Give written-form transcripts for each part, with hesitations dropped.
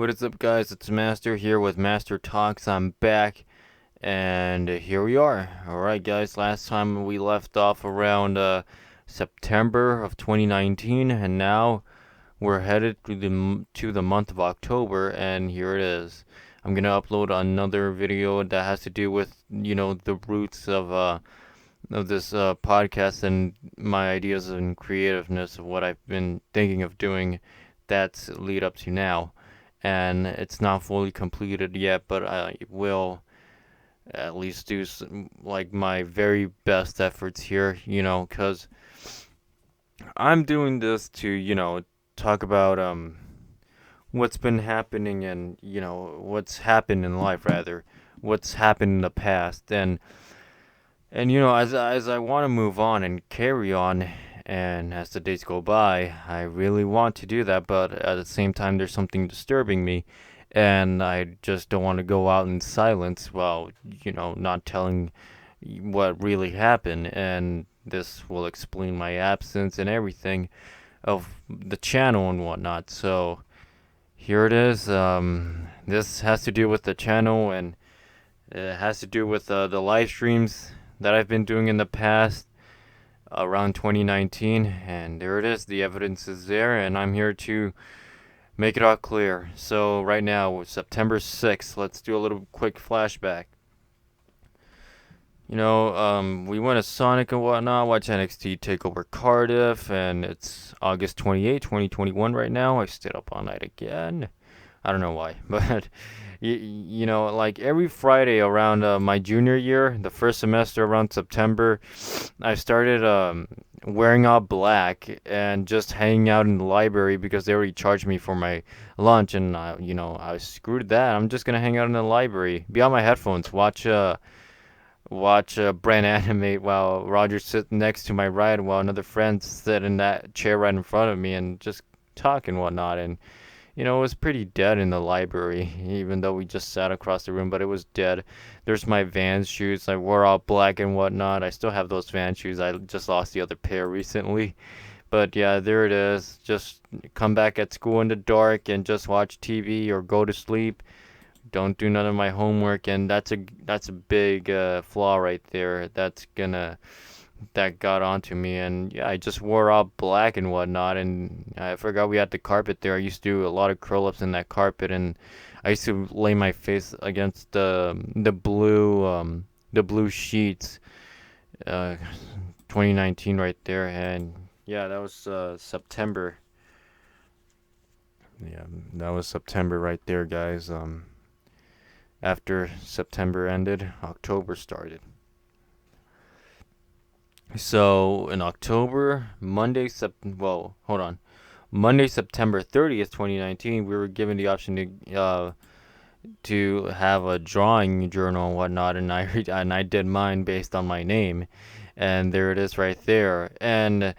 What is up, guys? It's Master here with Master Talks. I'm back, and here we are. Alright, guys, last time we left off around September of 2019, and now we're headed to the month of October, and here it is. I'm gonna upload another video that has to do with, the roots of this podcast and my ideas and creativeness of what I've been thinking of doing that's lead up to now. And it's not fully completed yet, but I will at least do like my very best efforts here, because I'm doing this to, talk about what's been happening and, what's happened in life rather, what's happened in the past and as I want to move on and carry on, and as the days go by, I really want to do that, but at the same time, there's something disturbing me, and I just don't want to go out in silence while, not telling what really happened, and this will explain my absence and everything of the channel and whatnot. So here it is. This has to do with the channel, and it has to do with the live streams that I've been doing in the past around 2019, and there it is. The evidence is there, and I'm here to make it all clear. So right now, September 6th, let's do a little quick flashback. We went to Sonic and whatnot, watch NXT take over Cardiff, and it's August 28, 2021 right now. I stayed up all night again. I don't know why, but like every Friday around my junior year, the first semester around September, I started wearing all black and just hanging out in the library because they already charged me for my lunch, and I screwed that. I'm just gonna hang out in the library, be on my headphones, watch Brand animate while Roger sits next to my right, while another friend sit in that chair right in front of me and just talk and whatnot. And it was pretty dead in the library, even though we just sat across the room, but it was dead. There's my Vans shoes. I wore all black and whatnot. I still have those Vans shoes. I just lost the other pair recently. But yeah, there it is. Just come back at school in the dark and just watch TV or go to sleep. Don't do none of my homework, and that's a big flaw right there. That got onto me, and yeah, I just wore all black and whatnot, and I forgot we had the carpet there. I used to do a lot of curl ups in that carpet, and I used to lay my face against the blue sheets. Uh, 2019 right there, and yeah, that was September. Yeah, that was September right there, guys. After September ended, October started. So in October, hold on. Monday, September 30th, 2019, we were given the option to have a drawing journal and whatnot, and I did mine based on my name, and there it is right there. And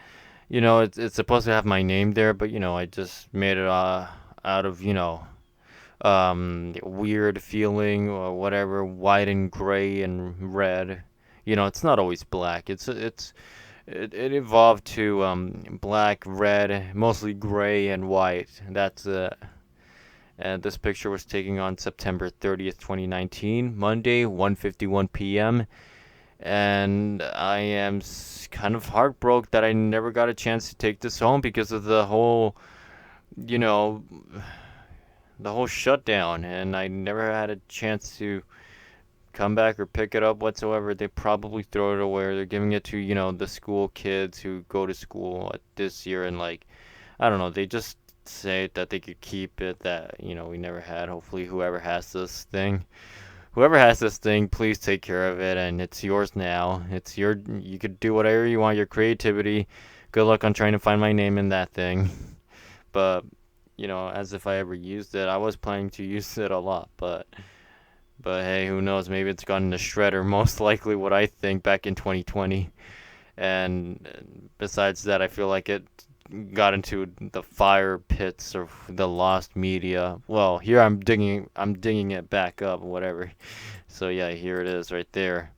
it's supposed to have my name there, but I just made it out of weird feeling or whatever, white and gray and red. It's not always black. It evolved to black, red, mostly gray and white. That's and this picture was taken on September 30th, 2019, Monday, 1:51 p.m. And I am kind of heartbroken that I never got a chance to take this home because of you know, the whole shutdown, and I never had a chance to come back or pick it up whatsoever. They probably throw it away. They're giving it to, the school kids who go to school this year, and like, I don't know, they just say that they could keep it, that, we never had. Hopefully, whoever has this thing, please take care of it, and it's yours now. You could do whatever you want, your creativity. Good luck on trying to find my name in that thing. But, as if I ever used it. I was planning to use it a lot, but hey, who knows? Maybe it's gone in the shredder. Most likely what I think back in 2020. And besides that, I feel like it got into the fire pits of the lost media. Well, here I'm digging it back up, whatever. So yeah, here it is right there.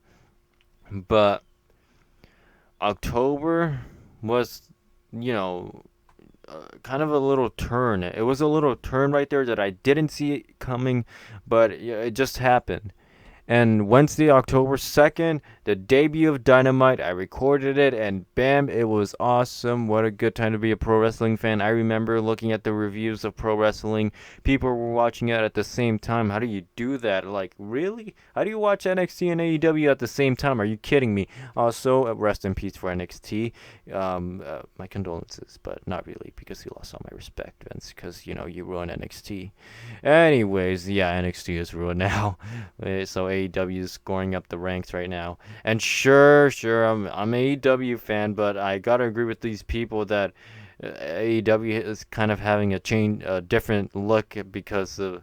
But October was, you know, kind of a little turn. It was a little turn right there that I didn't see coming, but yeah, it just happened. And Wednesday, October 2nd, the debut of Dynamite, I recorded it, and bam, it was awesome. What a good time to be a pro wrestling fan. I remember looking at the reviews of pro wrestling. People were watching it at the same time. How do you do that? Like, really? How do you watch NXT and AEW at the same time? Are you kidding me? Also, rest in peace for NXT. My condolences, but not really, because he lost all my respect, Vince, because, you ruined NXT. Anyways, yeah, NXT is ruined now. So AEW is scoring up the ranks right now. And sure, I'm an AEW fan, but I gotta agree with these people that AEW is kind of having a different look because it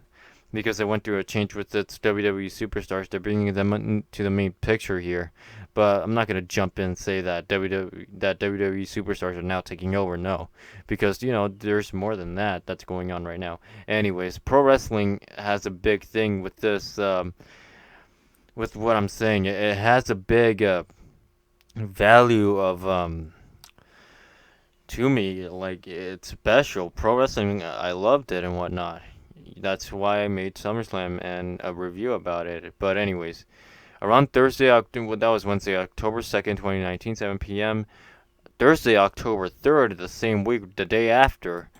went through a change with its WWE superstars. They're bringing them into the main picture here. But I'm not gonna jump in and say that WWE superstars are now taking over. No, because there's more than that that's going on right now. Anyways, pro wrestling has a big thing with this. With what I'm saying, it has a big value of to me. Like, it's special. Pro wrestling, I loved it and whatnot. That's why I made SummerSlam and a review about it. But anyways, around Thursday, that was Wednesday, October 2nd, 2019, 7 p.m. Thursday, October 3rd, the same week, the day after,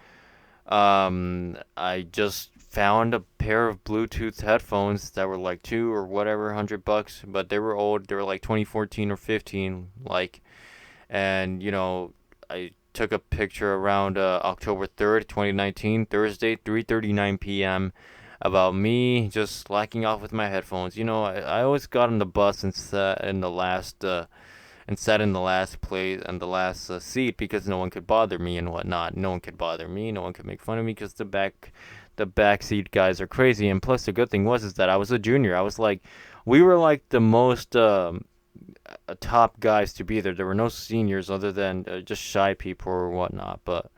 I just found a pair of Bluetooth headphones that were like two or whatever, $100, but they were old. They were like 2014 or 15, like, and I took a picture around October 3rd, 2019, Thursday, 3:39 p.m. about me just slacking off with my headphones. I always got on the bus and sat in the last place and the last seat because no one could bother me and whatnot. No one could bother me. No one could make fun of me because the back seat guys are crazy. And plus, the good thing is that I was a junior. We were like the most top guys to be there. There were no seniors other than just shy people or whatnot. But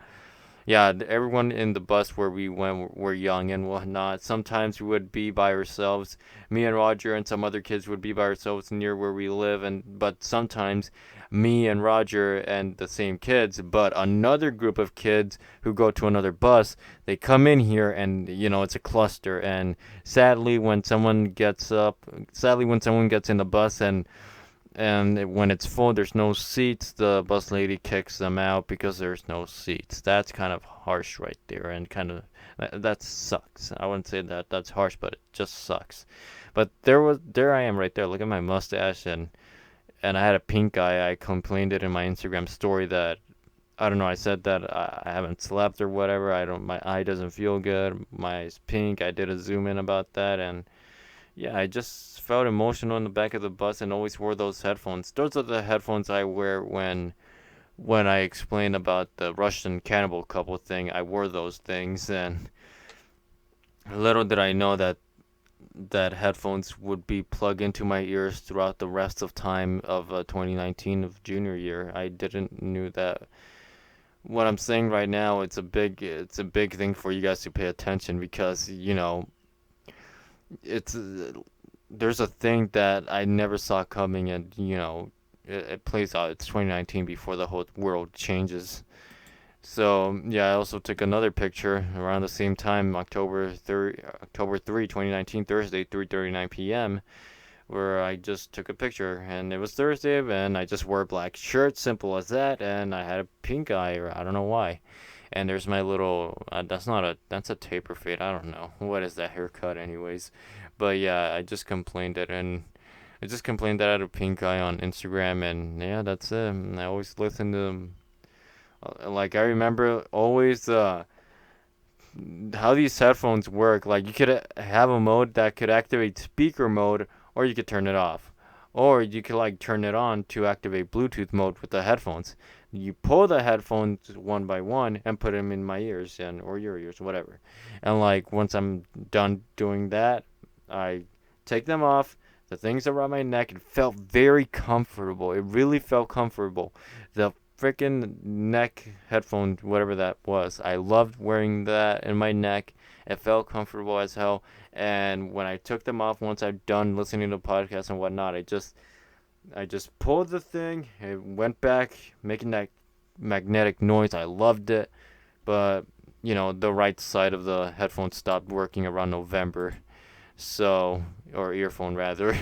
yeah, everyone in the bus where we went were young and whatnot. Sometimes we would be by ourselves. Me and Roger and some other kids would be by ourselves near where we live, but sometimes me and Roger and the same kids, but another group of kids who go to another bus, they come in here and it's a cluster. And sadly when someone gets in the bus and when it's full, there's no seats, the bus lady kicks them out because there's no seats. That's kind of harsh right there, and kind of that sucks. I wouldn't say that that's harsh, but it just sucks. But there I am right there. Look at my mustache, and I had a pink eye. I complained it in my Instagram story that I don't know. I said that I haven't slept or whatever. My eye doesn't feel good. My eye's pink. I did a zoom in about that, and yeah, I just felt emotional in the back of the bus and always wore those headphones. Those are the headphones I wear when I explain about the Russian cannibal couple thing. I wore those things, and little did I know that headphones would be plugged into my ears throughout the rest of time of 2019 of junior year. I didn't knew that. What I'm saying right now, it's a big thing for you guys to pay attention because it's there's a thing that I never saw coming, and it plays out. It's 2019 before the whole world changes. So yeah, I also took another picture around the same time, October 3, 2019, Thursday, 3:39 p.m., where I just took a picture, and it was Thursday, and I just wore a black shirt, simple as that, and I had a pink eye, or I don't know why. And there's my little, that's a taper fade. I don't know. What is that haircut anyways? But yeah, I just complained that I had a pink eye on Instagram, and yeah, that's it. And I always listen to, like, I remember always, how these headphones work. Like, you could have a mode that could activate speaker mode, or you could turn it off. Or you could like turn it on to activate Bluetooth mode with the headphones. You pull the headphones one by one and put them in my ears or your ears, whatever. And like once I'm done doing that, I take them off. The things around my neck, it felt very comfortable. It really felt comfortable. The freaking neck headphone, whatever that was, I loved wearing that in my neck. It felt comfortable as hell. And when I took them off, once I'm done listening to podcasts and whatnot, I just pulled the thing. It went back, making that magnetic noise. I loved it. but the right side of the headphone stopped working around November. So, or earphone rather.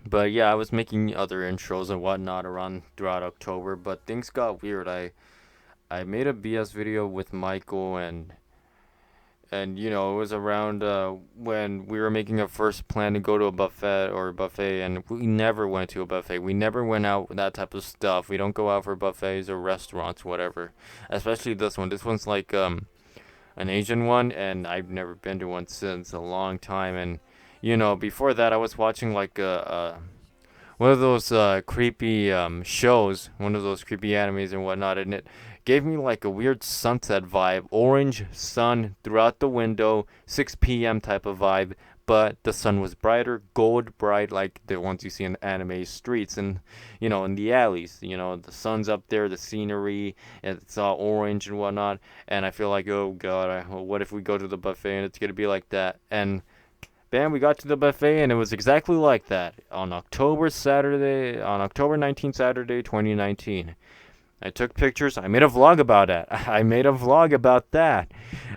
But yeah, I was making other intros and whatnot around throughout October, but things got weird. I made a BS video with Michael, and it was around when we were making our first plan to go to a buffet, and we never went to a buffet. We never went out with that type of stuff. We don't go out for buffets or restaurants, whatever. Especially this one. This one's like an Asian one, and I've never been to one since a long time. And before that, I was watching like a one of those creepy shows, one of those creepy animes and whatnot, and it gave me like a weird sunset vibe, orange sun throughout the window, 6 p.m. type of vibe, but the sun was brighter, gold bright, like the ones you see in anime streets and in the alleys. The sun's up there, the scenery, it's all orange and whatnot, and I feel like, oh god, what if we go to the buffet and it's gonna be like that? And bam, we got to the buffet and it was exactly like that on October 19th, Saturday, 2019. I took pictures. I made a vlog about it. I made a vlog about that.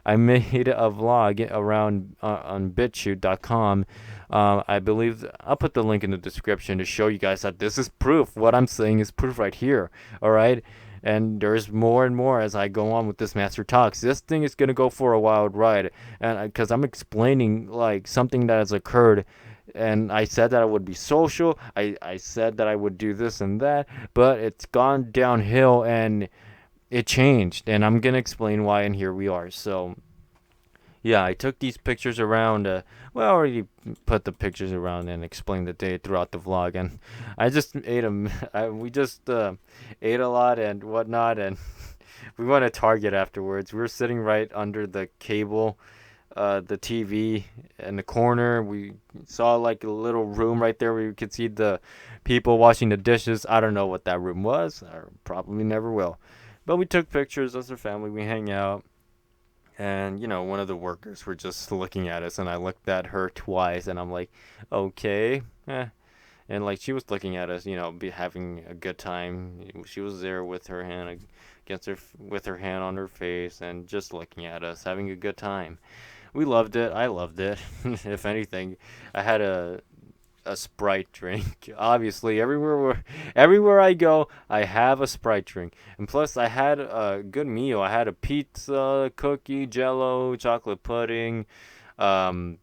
I made a vlog around on BitChute.com. I believe I'll put the link in the description to show you guys that this is proof. What I'm saying is proof right here. All right. And there's more and more as I go on with this Master Talks. This thing is gonna go for a wild ride, and because I'm explaining like something that has occurred, and I said that I would be social. I said that I would do this and that, but it's gone downhill and it changed, and I'm gonna explain why. And here we are. So yeah, I took these pictures around. Well, I already put the pictures around and explained the day throughout the vlog, and I just ate them. We just ate a lot and whatnot, and we went to Target afterwards. We were sitting right under the cable, the TV in the corner. We saw like a little room right there where you could see the people washing the dishes. I don't know what that room was. I probably never will. But we took pictures as a family. We hang out. And one of the workers were just looking at us, and I looked at her twice, and I'm like, okay, and like she was looking at us, be having a good time. She was there with her hand against her, with her hand on her face, and just looking at us, having a good time. We loved it. I loved it. If anything, I had a Sprite drink. Obviously, everywhere I go, I have a Sprite drink. And plus, I had a good meal. I had a pizza, cookie, Jello, chocolate pudding, um,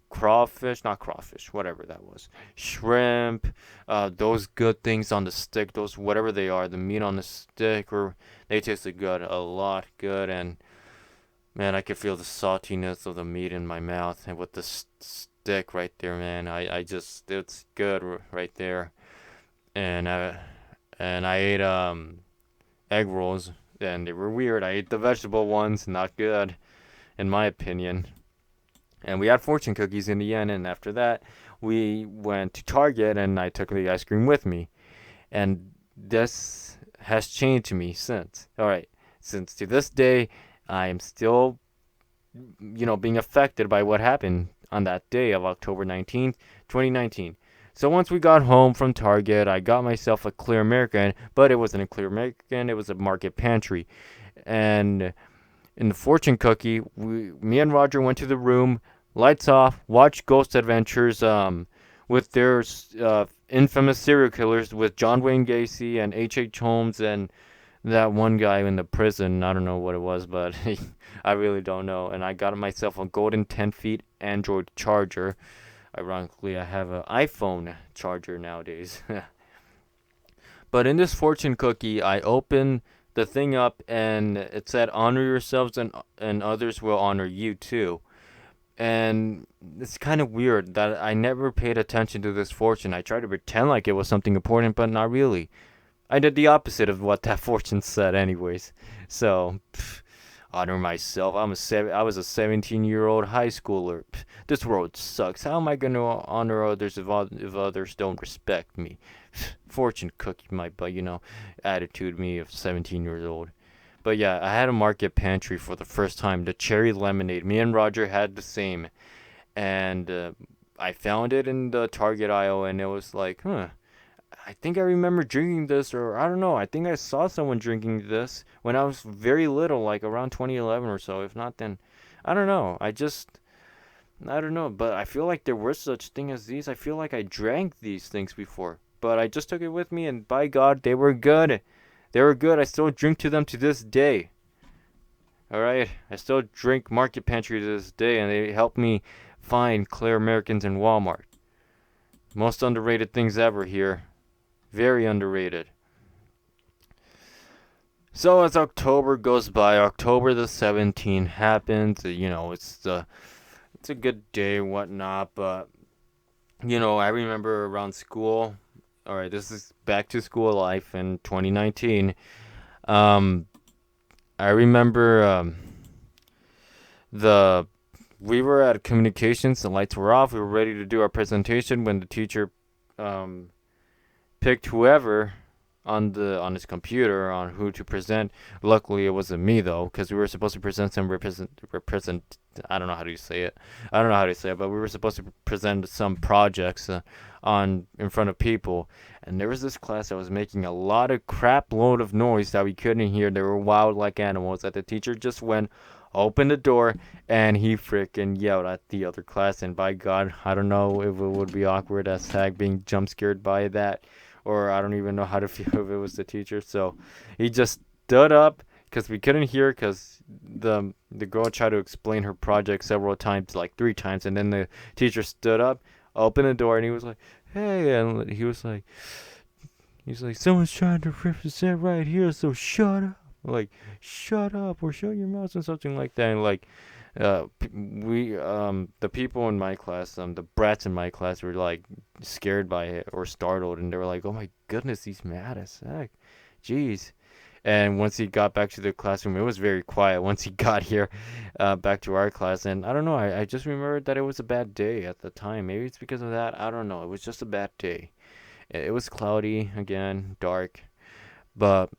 crawfish, not crawfish, whatever that was, shrimp, those good things on the stick, those whatever they are, the meat on the stick, or they tasted good, a lot good, and man, I could feel the saltiness of the meat in my mouth, and with the stick right there, man, I just, it's good right there. And I ate egg rolls, and they were weird. I ate the vegetable ones, not good in my opinion. And we had fortune cookies in the end, and after that we went to Target and I took the ice cream with me. And this has changed to me since. All right, since to this day I am still being affected by what happened on that day of October 19th, 2019. So once we got home from Target, I got myself a Clear American, but it wasn't a Clear American, it was a Market Pantry. And in the fortune cookie, me and Roger went to the room, lights off, watched Ghost Adventures with their infamous serial killers with John Wayne Gacy and H.H. Holmes and that one guy in the prison. I don't know what it was, but I really don't know. And I got myself a golden 10 feet Android charger. Ironically, I have an iPhone charger nowadays. But in this fortune cookie, I opened the thing up and it said, honor yourselves and others will honor you too. And it's kind of weird that I never paid attention to this fortune. I tried to pretend like it was something important, but not really. I did the opposite of what that fortune said, anyways. So, honor myself. I was a 17-year-old high schooler. This world sucks. How am I going to honor others if others don't respect me? Fortune cookie my butt, attitude me of 17 years old. But yeah, I had a Market Pantry for the first time. The cherry lemonade. Me and Roger had the same. And I found it in the Target aisle, and it was like, huh. I think I remember drinking this, or I don't know. I think I saw someone drinking this when I was very little, like around 2011 or so. If not, then I don't know. I don't know. But I feel like there were such thing as these. I feel like I drank these things before, but I just took it with me, and by God, they were good. They were good. I still drink to them to this day. All right, I still drink Market Pantry to this day, and they help me find Claire Americans in Walmart. Most underrated things ever here. Very underrated. So as October goes by, October the 17th happens. It's a good day, whatnot. But I remember around school. All right, this is back to school life in 2019. Um, I remember the we were at communications. The lights were off. We were ready to do our presentation when the teacher um, picked whoever on his computer on who to present. Luckily, it wasn't me though, because we were supposed to present some represent. I don't know how to say it. I don't know how to say it, but we were supposed to present some projects on in front of people. And there was this class that was making a lot of crap load of noise that we couldn't hear. They were wild like animals. That the teacher just went, opened the door, and he freaking yelled at the other class. And by God, I don't know if it would be awkward as heck being jump scared by that, or I don't even know how to feel if it was the teacher. So he just stood up because we couldn't hear because the girl tried to explain her project several times, like 3 times, and then the teacher stood up, opened the door, and he was like, "Hey," and he's like, "Someone's trying to represent right here, so shut up." Like, shut up or shut your mouth or something like that. And like, the people in my class, the brats in my class were like scared by it or startled, and they were like, "Oh my goodness, he's mad as heck, jeez." And once he got back to the classroom, it was very quiet. Once he got here, back to our class, and I don't know, I just remembered that it was a bad day at the time. Maybe it's because of that. I don't know. It was just a bad day. It was cloudy again, dark, but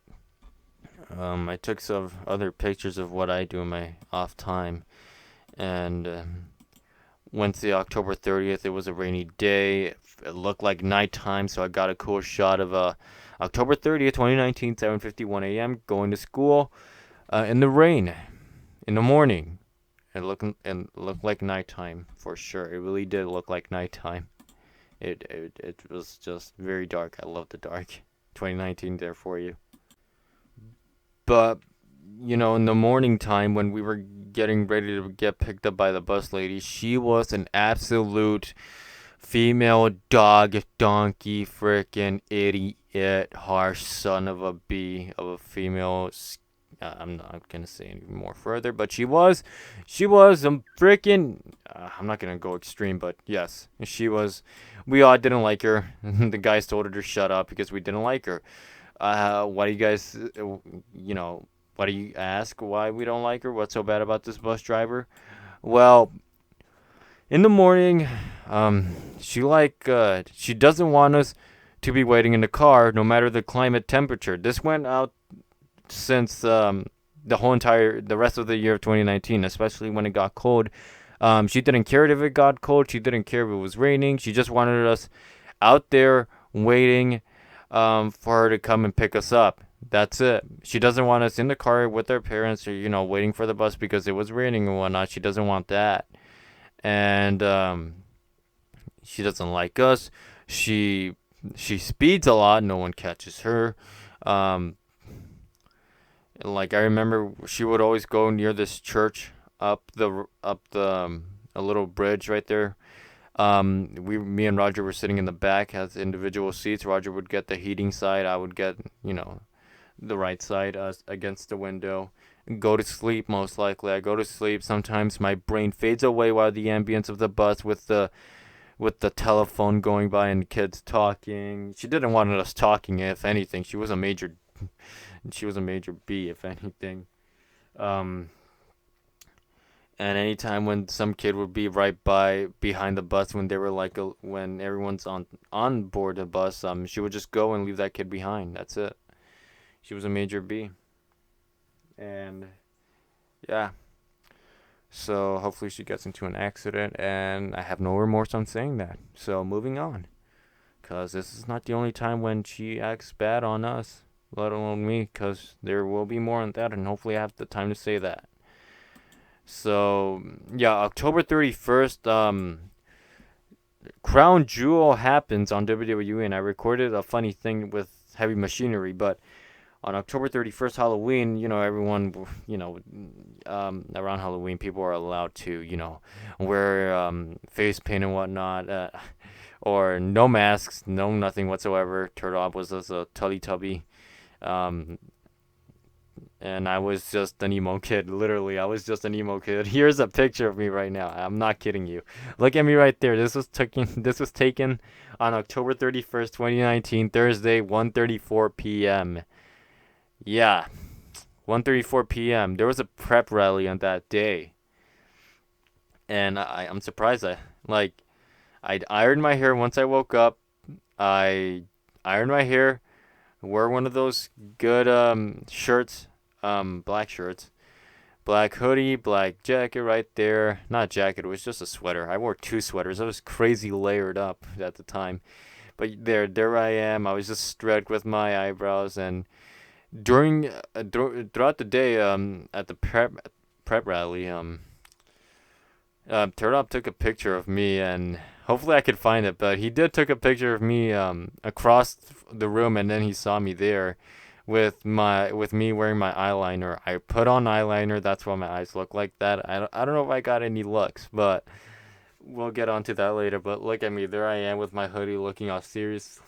I took some other pictures of what I do in my off time, and Wednesday, October 30th, it was a rainy day. It looked like nighttime, so I got a cool shot of October 30th, 2019, 7:51 a.m. going to school in the rain in the morning. It looked like nighttime for sure. It really did look like nighttime. It was just very dark. I love the dark. 2019 there for you. But in the morning time when we were getting ready to get picked up by the bus lady, she was an absolute female dog, donkey, frickin' idiot, harsh son of a bee of a female. I'm not gonna say any more further, but she was a frickin'. I'm not gonna go extreme, but yes, she was. We all didn't like her. The guys told her to shut up because we didn't like her. Why do you guys, why do you ask why we don't like her? What's so bad about this bus driver? Well, in the morning, she doesn't want us to be waiting in the car, no matter the climate temperature. This went out since the rest of the year of 2019, especially when it got cold. She didn't care if it got cold. She didn't care if it was raining. She just wanted us out there waiting for her to come and pick us up. That's it. She doesn't want us in the car with our parents or, waiting for the bus because it was raining and whatnot. She doesn't want that. And she doesn't like us. She speeds a lot. No one catches her. Um, like I remember, she would always go near this church up the a little bridge right there. Me and Roger were sitting in the back as individual seats. Roger would get the heating side. I would get, the right side against the window. Go to sleep most likely. I go to sleep. Sometimes my brain fades away while the ambience of the bus with the telephone going by and kids talking. She didn't want us talking. If anything, she was a major B. If anything. Um, and anytime when some kid would be right by behind the bus when they were when everyone's on board the bus, she would just go and leave that kid behind. That's it. She was a major B, and yeah. So hopefully she gets into an accident, and I have no remorse on saying that. So moving on, because this is not the only time when she acts bad on us, let alone me, because there will be more on that, and hopefully I have the time to say that. So, yeah, October 31st, Crown Jewel happens on WWE, and I recorded a funny thing with Heavy Machinery, but on October 31st, Halloween, everyone, around Halloween, people are allowed to, wear face paint and whatnot, or no masks, no nothing whatsoever. Turtle was just a Teletubby. Um, and I was just an emo kid. Literally, I was just an emo kid. Here's a picture of me right now. I'm not kidding you. Look at me right there. This was taken. This was taken on October 31st, 2019, Thursday, 1:34 p.m. Yeah, 1:34 p.m. There was a prep rally on that day, and I'm surprised. I ironed my hair once I woke up. I ironed my hair. Wore one of those good shirts, black shirts, black hoodie, black jacket right there. Not jacket, it was just a sweater. I wore two sweaters. I was crazy layered up at the time. But there I am. I was just straight with my eyebrows, and throughout the day, at the prep rally, Turtle took a picture of me, and hopefully I could find it. But he did took a picture of me across the room, and then he saw me there with me wearing my eyeliner. I put on eyeliner. That's why my eyes look like that. I don't know if I got any looks, but we'll get onto that later. But look at me. There I am with my hoodie, looking all serious.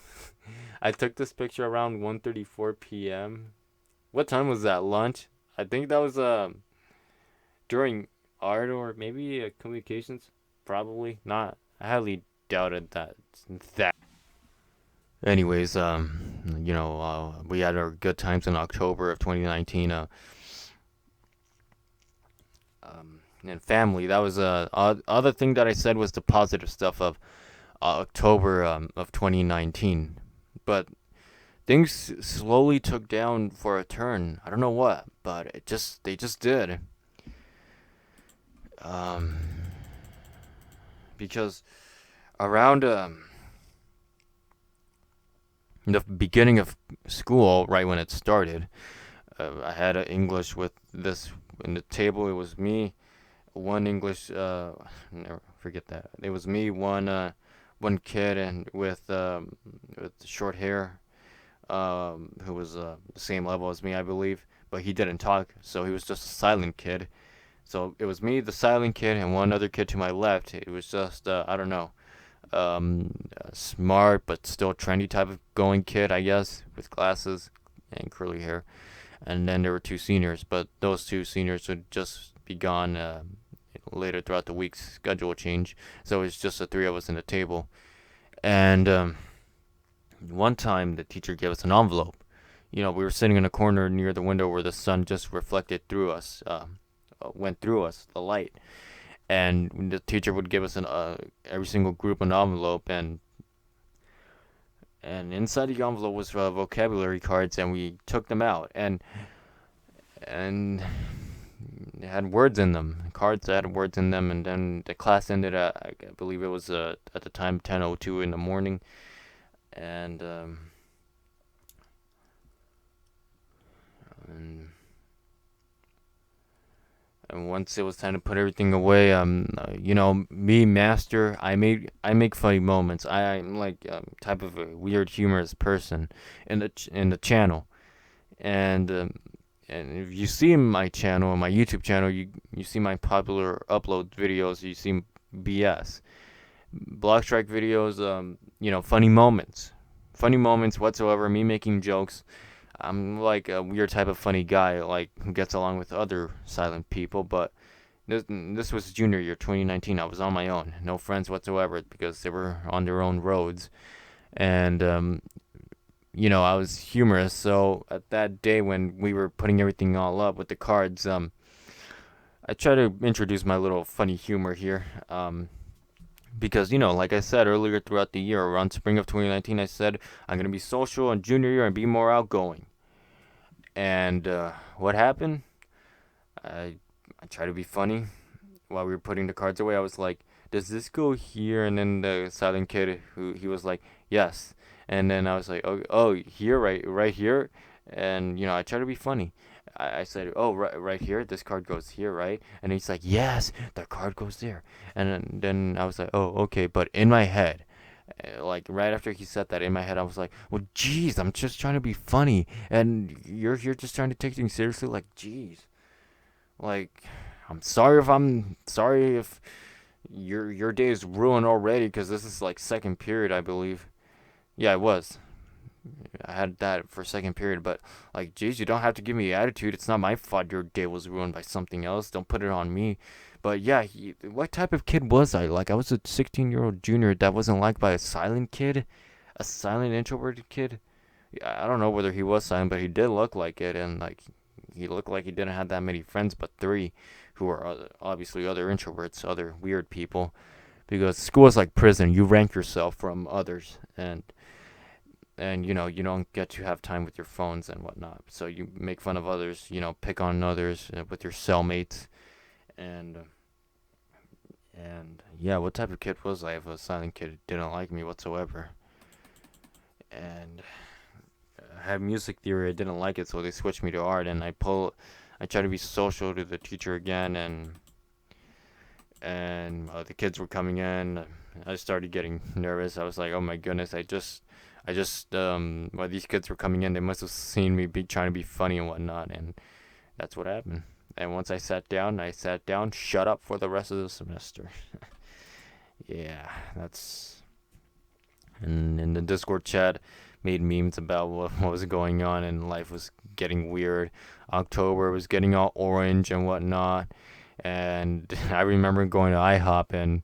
I took this picture around 1:34 p.m. What time was that? Lunch? I think that was during art or maybe communications. Probably not. I highly doubted that. Anyways, we had our good times in October of 2019. And family. That was other thing that I said was the positive stuff of October of 2019. But things slowly took down for a turn. I don't know what, but they just did. Um, because around the beginning of school, right when it started, I had an English with this in the table. It was me, one English. Never forget that. It was me, one kid, and with short hair, who was the same level as me, I believe, but he didn't talk, so he was just a silent kid. So it was me, the silent kid, and one other kid to my left. It was just I don't know, smart but still trendy type of going kid, I guess, with glasses and curly hair. And then there were two seniors, but those two seniors would just be gone later throughout the week's schedule change. So it was just the three of us in the table. And one time the teacher gave us an envelope. We were sitting in a corner near the window where the sun just reflected through us, went through us, the light. And the teacher would give us every single group an envelope, and inside the envelope was vocabulary cards, and we took them out, and it had words in them, cards that had words in them, and then the class ended at, I believe it was at the time 10:02 in the morning, and and and once it was time to put everything away, me, Master, I make funny moments. I'm like type of a weird, humorous person in the channel, and if you see my channel, my YouTube channel, you see my popular upload videos. You see BS, Block Strike videos. Funny moments whatsoever. Me making jokes. I'm like a weird type of funny guy, like who gets along with other silent people. But this was junior year, 2019. I was on my own, no friends whatsoever, because they were on their own roads, and I was humorous. So at that day when we were putting everything all up with the cards, I try to introduce my little funny humor here. Because like I said earlier throughout the year, around spring of 2019, I said I'm gonna be social in junior year and be more outgoing. And what happened? I tried to be funny while we were putting the cards away. I was like, "Does this go here?" And then the silent kid, who he was like, yes. And then I was like, oh, here, right here. And, I try to be funny. I said, oh, right here, this card goes here, right? And he's like, yes, the card goes there. And then I was like, oh, okay. But in my head, like right after he said that, in my head I was like, well, geez, I'm just trying to be funny, and you're just trying to take things seriously. Like, geez, like, I'm sorry if your day is ruined already, because this is like second period, I believe. Yeah, it was. I had that for second period, but like, geez, you don't have to give me attitude. It's not my fault your day was ruined by something else. Don't put it on me. But yeah, what type of kid was I? Like, I was a 16-year-old junior that wasn't liked by a silent kid, a silent introverted kid. Yeah, I don't know whether he was silent, but he did look like it, and like, he looked like he didn't have that many friends, but three, who were obviously other introverts, other weird people. Because school is like prison. You rank yourself from others, and you don't get to have time with your phones and whatnot, so you make fun of others, pick on others, with your cellmates. And and yeah, what type of kid was I? If a silent kid didn't like me whatsoever. And I had music theory, I didn't like it, so they switched me to art, and I tried to be social to the teacher again. And the kids were coming in. I started getting nervous. I was like, oh my goodness, while these kids were coming in, they must have seen me be trying to be funny and whatnot, and that's what happened. And once I sat down, shut up for the rest of the semester. Yeah, that's. And in the Discord chat, made memes about what was going on, and life was getting weird. October was getting all orange and whatnot. And I remember going to IHOP and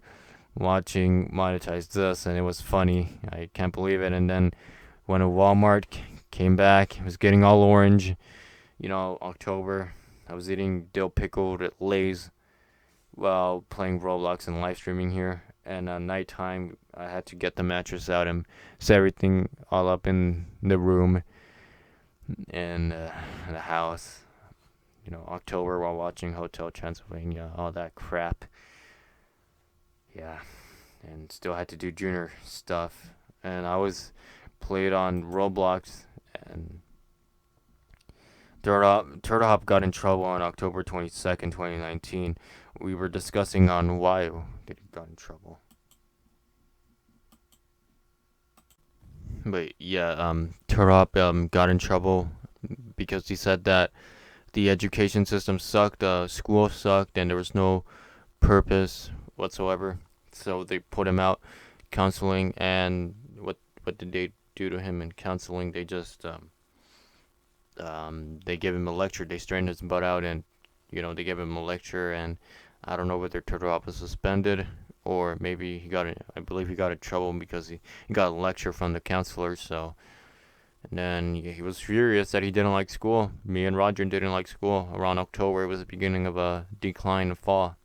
watching Monetize This, and it was funny. I can't believe it. And then went to Walmart, came back, it was getting all orange. October. I was eating dill pickled Lay's while playing Roblox and live streaming here. And nighttime, I had to get the mattress out and set everything all up in the room and the house. October while watching Hotel Transylvania, all that crap. Yeah, and still had to do junior stuff. And I was played on Roblox, and Turtle Hop got in trouble on October 22nd, 2019. We were discussing on why did he got in trouble. But yeah, Turtle Hop got in trouble because he said that the education system sucked, school sucked, and there was no purpose whatsoever. So they put him out counseling, and what did they do to him in counseling? They just they gave him a lecture. They straightened his butt out, and they gave him a lecture. And I don't know whether Turtle Hop was suspended, or maybe I believe he got in trouble because he got a lecture from the counselor. So, and then he was furious that he didn't like school. Me and Roger didn't like school. Around October, it was the beginning of a decline and fall.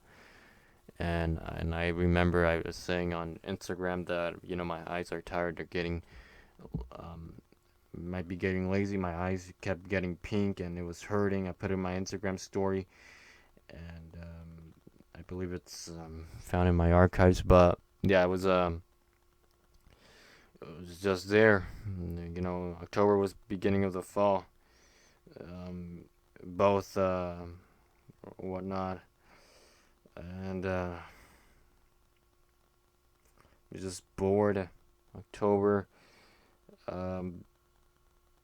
And I remember I was saying on Instagram that my eyes are tired. They're getting um, might be getting lazy. My eyes kept getting pink and it was hurting. I put it in my Instagram story, and I believe it's found in my archives. But yeah, it was just there. October was beginning of the fall. Um, both whatnot, and was just bored. October. Um,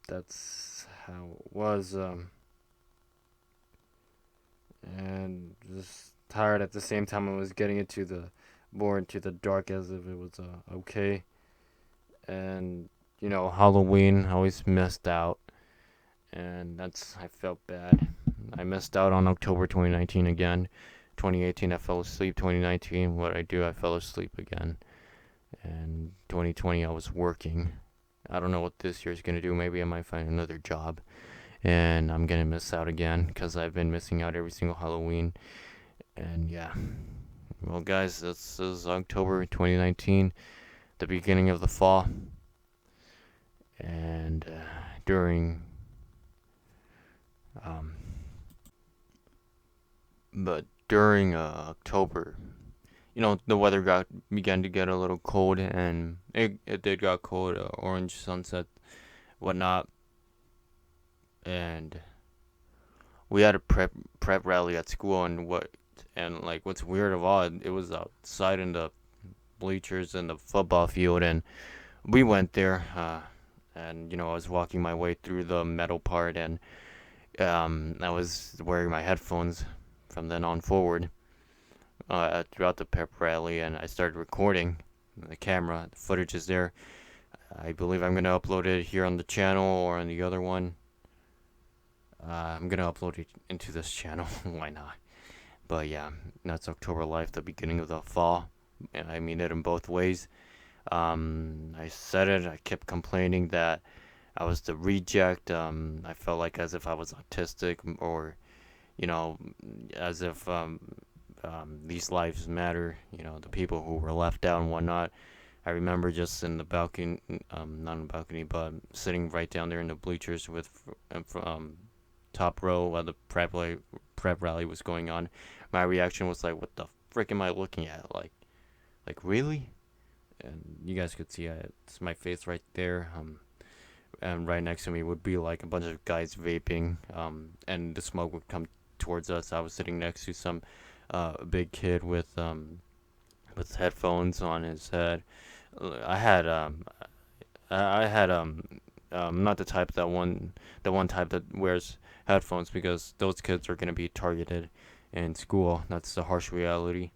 that's how it was. And just tired at the same time. I was getting into the more into the dark as if it was okay. And Halloween, I always missed out, and I felt bad. I missed out on October 2019 again. 2018, I fell asleep. 2019, what I do, I fell asleep again. And 2020, I was working. I don't know what this year's gonna do. Maybe I might find another job, and I'm gonna miss out again because I've been missing out every single Halloween. And yeah, well, guys, this is October 2019, the beginning of the fall, and during um, but during October, the weather began to get a little cold, and it did got cold, orange sunset, whatnot, and we had a prep rally at school, and like what's weird of all, it was outside in the bleachers in the football field, and we went there, and I was walking my way through the metal part, and I was wearing my headphones from then on forward, throughout the pep rally, and I started recording the camera. The footage is there. I believe I'm gonna upload it here on the channel or on the other one. I'm gonna upload it into this channel. Why not? But yeah, that's October Life, the beginning of the fall, and I mean it in both ways. I said it. I kept complaining that I was the reject. I felt like as if I was autistic, or you know, as if these lives matter. The people who were left out and whatnot. I remember just in the balcony, not in the balcony, but sitting right down there in the bleachers with top row while the prep rally was going on. My reaction was like, "What the frick am I looking at? Like really?" And you guys could see it's my face right there. And right next to me would be like a bunch of guys vaping. And the smoke would come towards us. I was sitting next to some big kid with headphones on his head. I had not the one type that wears headphones, because those kids are gonna be targeted in school. That's the harsh reality.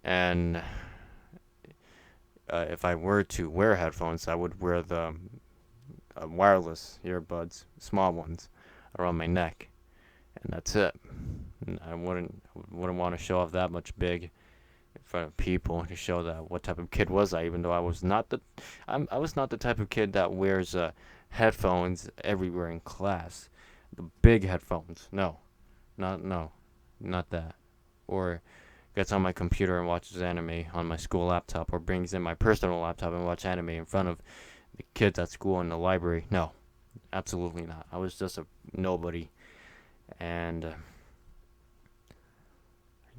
And if I were to wear headphones, I would wear the wireless earbuds, small ones, around my neck, and that's it. And I wouldn't want to show off that much big in front of people to show that what type of kid was I, even though I was not the type of kid that wears headphones everywhere in class. The big headphones, no, no, not that. Or gets on my computer and watches anime on my school laptop, or brings in my personal laptop and watch anime in front of the kids at school in the library. No, absolutely not. I was just a nobody, and I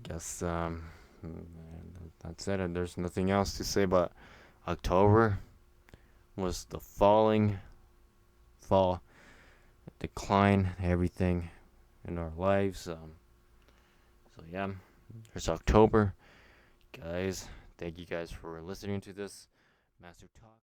guess that's it. And there's nothing else to say. But October was the fall decline, everything in our lives. So yeah, there's October, guys. Thank you guys for listening to this Master Talk.